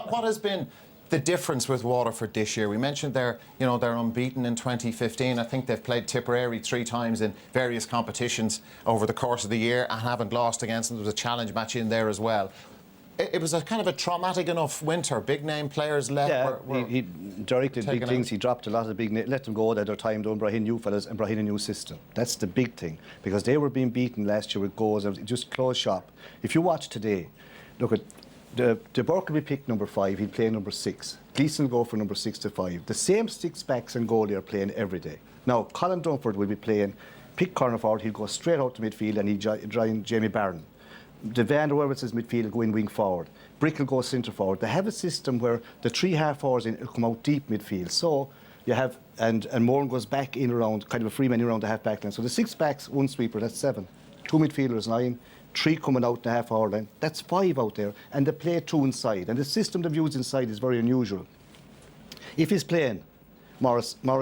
What has been the difference with Waterford this year? We mentioned they're unbeaten in 2015. I think they've played Tipperary 3 times in various competitions over the course of the year and haven't lost against them. There was a challenge match in there as well. It was a kind of a traumatic enough winter. Big name players left. Yeah, he directed big things. He dropped a lot of big names. Let them go at their time, don't bring in new fellas and bring in a new system. That's the big thing, because they were being beaten last year with goals. It just closed shop. If you watch today, look at De Burke will be picked number 5. He'll play number 6. Gleeson will go for number 6 to 5. The same 6 backs and goalie are playing every day. Now, Colin Dunford will be playing pick corner forward. He'll go straight out to midfield and he'll join Jamie Barron. The Van der Werwitz' midfield will go in wing forward. Brick will go centre forward. They have a system where the 3 half forwards will come out deep midfield. So you have, and Moran goes back in around, kind of a free man around the half back line. So the 6 backs, 1 sweeper, that's 7. 2 midfielders, 9. 3 coming out in the half forward line. That's 5 out there. And they play 2 inside. And the system they've used inside is very unusual. If he's playing, Shannon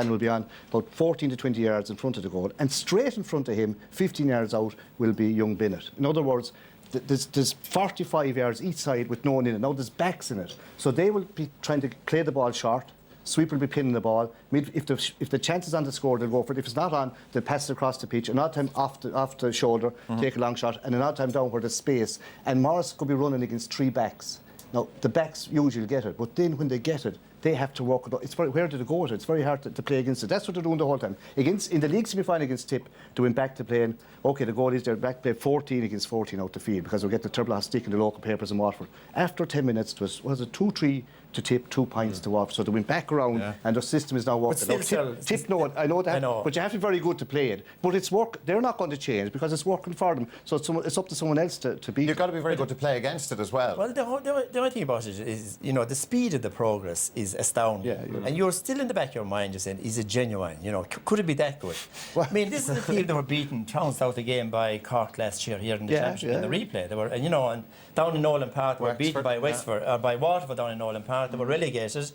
will be on about 14 to 20 yards in front of the goal, and straight in front of him, 15 yards out, will be young Bennett. In other words, there's 45 yards each side with no one in it. Now there's backs in it. So they will be trying to play the ball short. Sweep will be pinning the ball. If the chance is on the score, they'll go for it. If it's not on, they'll pass it across the pitch. Another time off the shoulder, take a long shot, and another time down where there's space. And Morris could be running against 3 backs. Now, the backs usually get it, but then when they get it, they have to work it out. Where did it go? It's very hard to play against it. That's what they're doing the whole time. In the league semi-final against Tip, they went back to playing, OK, the goalies, they're back to play 14 against 14 out the field, because we'll get the triple stick in the local papers in Waterford. After 10 minutes, it was it 2-3 to Tip, 2 points to Waterford. So they went back around, and their system is now working. Tip, no, I know that, but you have to be very good to play it. But it's work. They're not going to change because it's working for them. So it's up to someone else to beat. You've got to be very good to play against it as well. Well, the only thing about it is, the speed of the progress is astounding. Yeah, and you're still in the back of your mind just saying, is it genuine? Could it be that good? Well, I mean, this is a team that were beaten, trounced out again by Cork last year here in the championship in the replay. They were, and down in Nolan Park, they were beaten by Wexford, or by Waterford down in Nolan Park. They were relegated,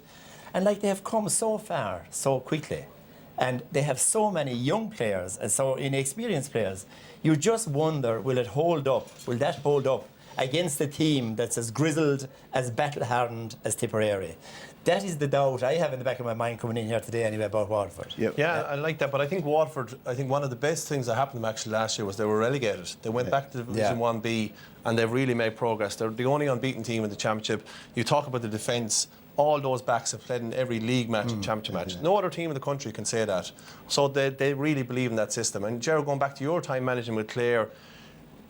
and they have come so far so quickly, and they have so many young players and so inexperienced players. You just wonder, will it hold up? Will that hold up against a team that's as grizzled, as battle-hardened as Tipperary? That is the doubt I have in the back of my mind coming in here today anyway about Waterford. Yep. Yeah, I like that, but I think Waterford, one of the best things that happened to them actually last year was they were relegated. They went back to Division 1B and they've really made progress. They're the only unbeaten team in the championship. You talk about the defence, all those backs have played in every league match and championship match. No other team in the country can say that. So they really believe in that system. And Gerald, going back to your time managing with Clare,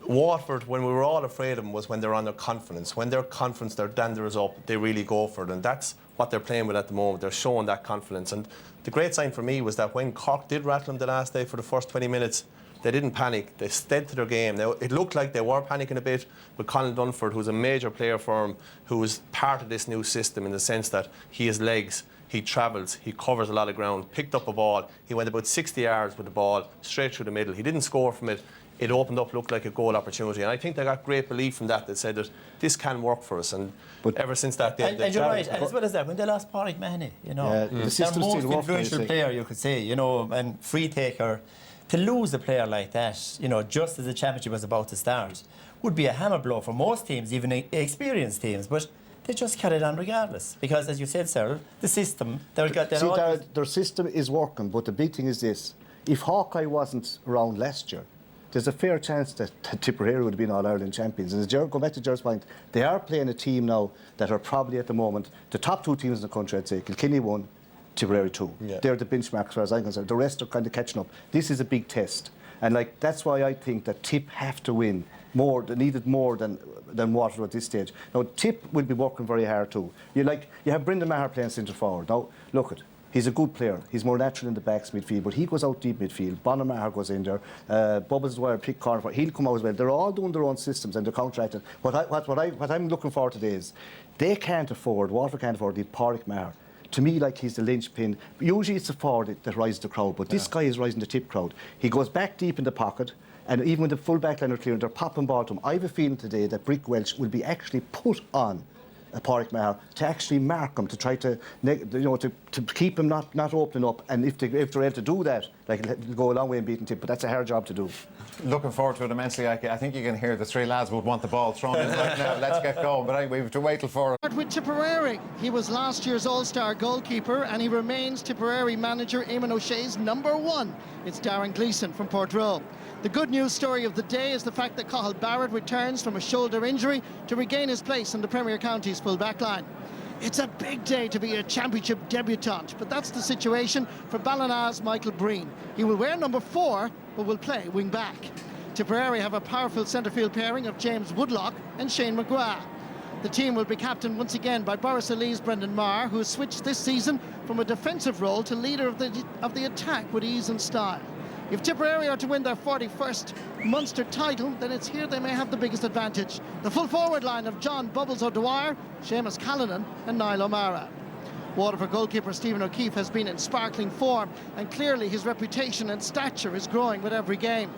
Waterford, when we were all afraid of them, was when they're on their confidence. When their confidence, their dander is up, they really go for it. And that's what they're playing with at the moment. They're showing that confidence. And the great sign for me was that when Cork did rattle them the last day for the first 20 minutes, they didn't panic. They stayed to their game. It looked like they were panicking a bit with Colin Dunford, who's a major player for him, who is part of this new system in the sense that he has legs, he travels, he covers a lot of ground, picked up a ball. He went about 60 yards with the ball, straight through the middle. He didn't score from it. It opened up, looked like a goal opportunity. And I think they got great belief from that. They said that this can work for us. And ever since that day... And you're right. And as well as that, when they lost Pádraig Mahoney, the their most influential player, you could say, and free taker, to lose a player like that, just as the championship was about to start, would be a hammer blow for most teams, even experienced teams. But they just carried on regardless. Because, as you said, Cyril, the system... their system is working, but the big thing is this. If Hawkeye wasn't around last year, there's a fair chance that Tipperary would have been All-Ireland champions. And going back to Gerard's point, they are playing a team now that are probably at the moment the top 2 teams in the country, I'd say. Kilkenny 1, Tipperary 2. Yeah. They're the benchmark as far as I'm concerned. The rest are kind of catching up. This is a big test. And that's why I think that Tip have to win more. They needed more than Waterford at this stage. Now, Tip will be working very hard too. You have Brendan Maher playing centre forward. Now, look at. He's a good player. He's more natural in the backs midfield, but he goes out deep midfield. Bonner Maher goes in there. Bubbles Dwyer, pick corner. He'll come out as well. They're all doing their own systems and they're counteracting. What I'm looking forward to today is Waterford can't afford the Pádraig Maher. To me, he's the linchpin. Usually it's the forward that rises the crowd, but this guy is rising the Tip crowd. He goes back deep in the pocket, and even when the full back line are clearing, they're popping ball to him. I have a feeling today that Brick Welch will be actually put on Pádraig Maher, to actually mark them, to try to, to keep them not opening up. And if they're able to do that, like, it'll go a long way in beating Tip, but that's a hard job to do. Looking forward to it immensely. I think you can hear the three lads would want the ball thrown in right now. Let's get going, but we have to wait till 4. With Tipperary, he was last year's All-Star goalkeeper and he remains Tipperary manager Eamon O'Shea's #1. It's Darren Gleeson from Portroe. The good news story of the day is the fact that Cathal Barrett returns from a shoulder injury to regain his place in the Premier County's full back line. It's a big day to be a championship debutant, but that's the situation for Ballina's Michael Breen. He will wear #4, but will play wing back. Tipperary have a powerful centre-field pairing of James Woodlock and Shane McGrath. The team will be captained once again by Boris Lee's Brendan Maher, who has switched this season from a defensive role to leader of the attack with ease and style. If Tipperary are to win their 41st Munster title, then it's here they may have the biggest advantage. The full forward line of John Bubbles O'Dwyer, Seamus Callanan and Niall O'Mara. Waterford goalkeeper Stephen O'Keefe has been in sparkling form, and clearly his reputation and stature is growing with every game.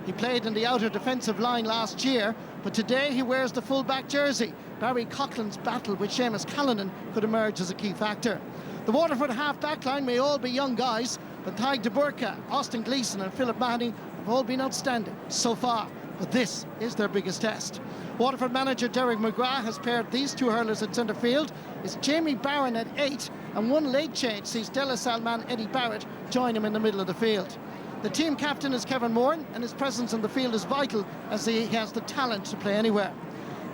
He played in the outer defensive line last year, but today he wears the full-back jersey. Barry Coughlin's battle with Seamus Callanan could emerge as a key factor. The Waterford half-back line may all be young guys, but Tadhg de Burka, Austin Gleeson and Philip Mahoney have all been outstanding so far. But this is their biggest test. Waterford manager Derek McGrath has paired these two hurlers at centre field. It's Jamie Barron at 8, and one late change sees De La Salle man Eddie Barrett join him in the middle of the field. The team captain is Kevin Moran, and his presence on the field is vital as he has the talent to play anywhere.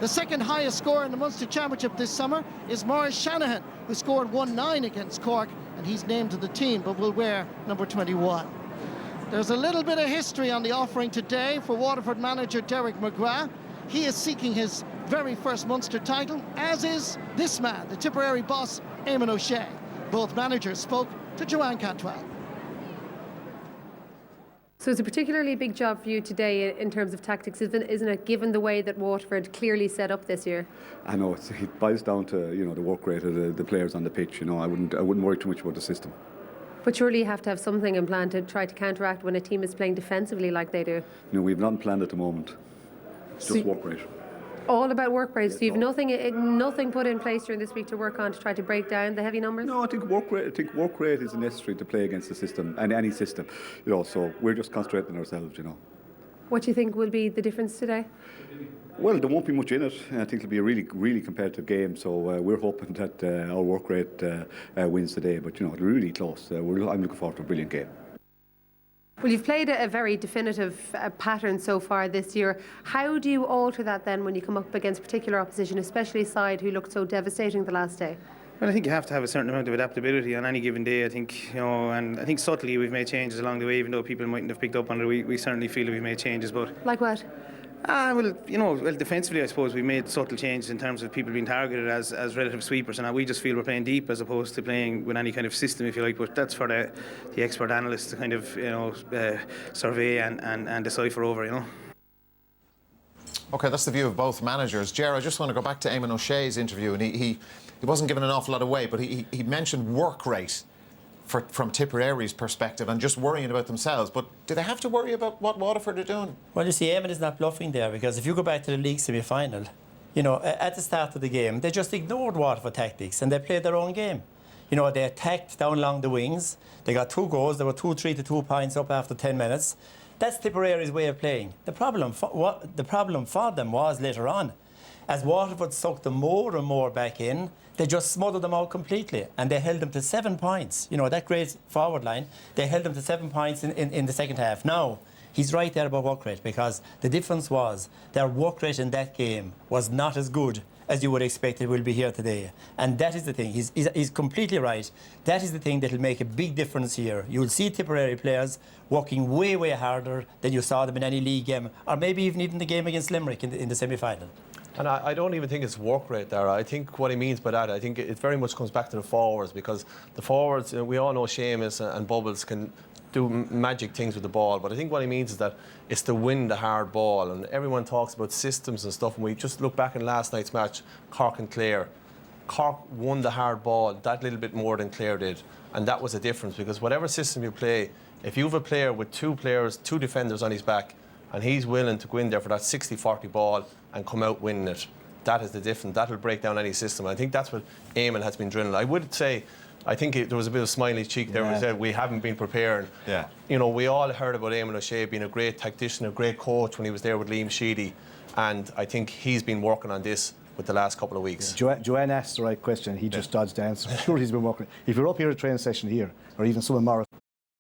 The second highest scorer in the Munster Championship this summer is Maurice Shanahan, who scored 1-9 against Cork, and he's named to the team but will wear #21. There's a little bit of history on the offering today for Waterford manager Derek McGrath. He is seeking his very first Munster title, as is this man, the Tipperary boss, Eamon O'Shea. Both managers spoke to Joanne Cantwell. So it's a particularly big job for you today in terms of tactics, isn't it, given the way that Waterford clearly set up this year? I know it boils down to the work rate of the players on the pitch. I wouldn't worry too much about the system. But surely you have to have something in plan to try to counteract when a team is playing defensively like they do. We've nothing planned at the moment. It's just work rate. All about work rate. So you've nothing put in place during this week to work on to try to break down the heavy numbers? No, I think work rate is necessary to play against the system and any system. So we're just concentrating ourselves. What do you think will be the difference today? Well, there won't be much in it. I think it'll be a really, really competitive game. So we're hoping that our work rate wins today. But it'll be really close. I'm looking forward to a brilliant game. Well, you've played a very definitive pattern so far this year. How do you alter that then when you come up against particular opposition, especially a side who looked so devastating the last day? Well, I think you have to have a certain amount of adaptability on any given day. I think, and I think subtly we've made changes along the way, even though people mightn't have picked up on it. We certainly feel that we've made changes, but like what? Well, defensively, I suppose we made subtle changes in terms of people being targeted as relative sweepers, and we just feel we're playing deep as opposed to playing with any kind of system, if you like. But that's for the expert analysts to kind of survey and decipher over. OK, that's the view of both managers. Ger, I just want to go back to Eamon O'Shea's interview, and he wasn't giving an awful lot away, but he mentioned work rate from Tipperary's perspective and just worrying about themselves. But do they have to worry about what Waterford are doing? Well, you see, Eamon is not bluffing there, because if you go back to the league semi-final, at the start of the game, they just ignored Waterford tactics and they played their own game. They attacked down along the wings. They got 2 goals. They were 2-3 to 2 points up after 10 minutes. That's Tipperary's way of playing. The problem for them was later on, as Waterford sucked them more and more back in, they just smothered them out completely, and they held them to 7 points. That great forward line, they held them to 7 points in the second half. Now, he's right there about work rate, because the difference was their work rate in that game was not as good as you would expect it will be here today. And that is the thing. He's completely right. That is the thing that will make a big difference here. You'll see Tipperary players working way, way harder than you saw them in any league game, or maybe even the game against Limerick in the semi-final. And I don't even think it's work rate there. I think what he means by that, I think it very much comes back to the forwards, because the forwards, we all know Seamus and Bubbles can do magic things with the ball, but I think what he means is that it's to win the hard ball, and everyone talks about systems and stuff, and we just look back in last night's match, Cork and Clare. Cork won the hard ball that little bit more than Clare did, and that was a difference, because whatever system you play, if you have a player with 2 defenders on his back, and he's willing to go in there for that 60-40 ball and come out winning it, that is the difference. That'll break down any system. I think that's what Eamon has been drilling. I would say, I think there was a bit of smiley cheek there. We said we haven't been preparing. Yeah. You know, we all heard about Eamon O'Shea being a great tactician, a great coach when he was there with Liam Sheedy, and I think he's been working on this with the last couple of weeks. Joanne asked the right question. He just dodged the answer. I'm sure he's been working. If you're up here at a training session here, or even some of Morris